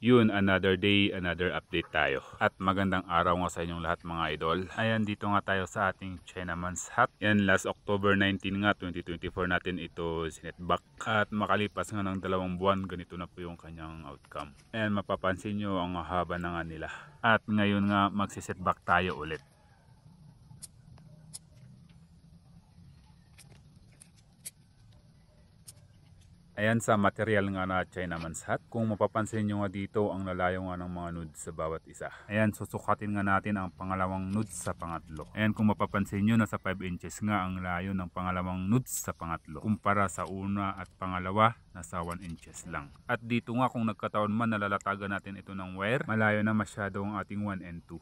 Yun, another day, another update tayo. At magandang araw nga sa inyong lahat mga idol. Ayan, dito nga tayo sa ating Chinaman's Hut. Yan, last October 19 nga, 2024 natin ito sinetback. At makalipas nga ng 2 buwan, ganito na po yung kanyang outcome. Ayan, mapapansin nyo ang haba na nga nila. At ngayon nga, magsisetback tayo ulit. Ayan sa material nga na Chinaman's Hut. Kung mapapansin nyo nga dito, ang lalayo nga ng mga nudes sa bawat isa. Ayan, susukatin nga natin ang pangalawang nudes sa pangatlo. Ayan, kung mapapansin nyo, nasa 5 inches nga ang layo ng pangalawang nudes sa pangatlo. Kumpara sa una at pangalawa, nasa 1 inches lang. At dito nga, kung nagkataon man nalalatagan natin ito ng wire, malayo na masyado ang ating 1 and 2.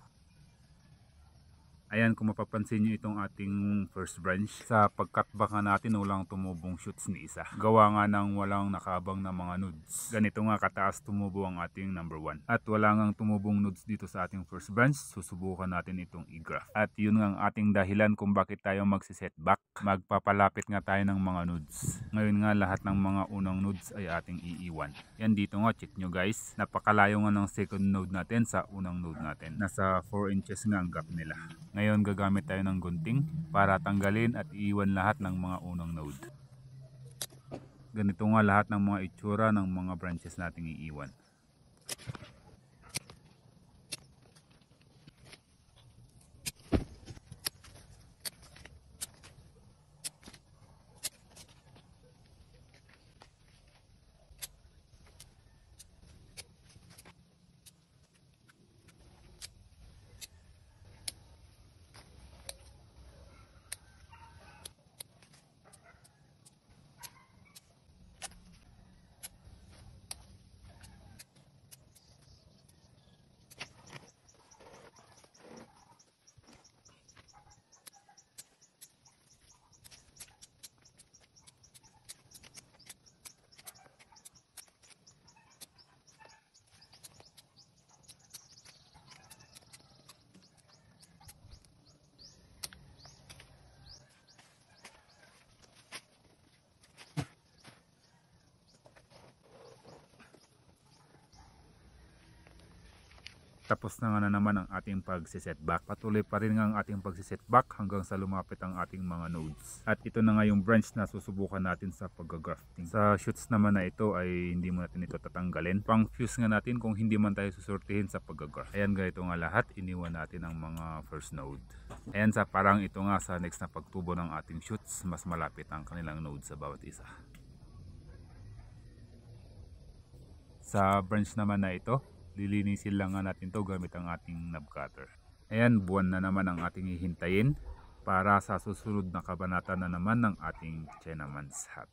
Ayan, kung mapapansin nyo itong ating first branch, sa pagkatbaka natin walang tumubong shoots ni isa. Gawa nga ng walang nakabang na mga nudes. Ganito nga kataas tumubo ang ating number 1. At wala ngang tumubong nudes dito sa ating first branch, susubukan natin itong i-graph. At yun nga ang ating dahilan kung bakit tayo magsisetback. Magpapalapit nga tayo ng mga nudes. Ngayon nga lahat ng mga unang nudes ay ating iiwan. Yan dito nga, check nyo guys. Napakalayo nga ng second node natin sa unang node natin. Nasa 4 inches nga ang gap nila. Ngayon gagamit tayo ng gunting para tanggalin at iiwan lahat ng mga unang node. Ganito nga lahat ng mga itsura ng mga branches nating iiwan. Tapos na nga na naman ang ating pagsisetback. Patuloy pa rin nga ang ating pagsisetback hanggang sa lumapit ang ating mga nodes. At ito na nga yung branch na susubukan natin sa pag-grafting. Sa shoots naman na ito ay hindi mo natin ito tatanggalin. Pang fuse nga natin kung hindi man tayo susurtihin sa pag-graft. Ayan, ganito nga lahat. Iniwan natin ang mga first node. Ayan, sa parang ito nga sa next na pagtubo ng ating shoots, mas malapit ang kanilang node sa bawat isa. Sa branch naman na ito, lilinisin lang nga natin to gamit ang ating knob cutter. Ayan, buwan na naman ang ating hihintayin para sa susunod na kabanata na naman ng ating Chinaman's Hut.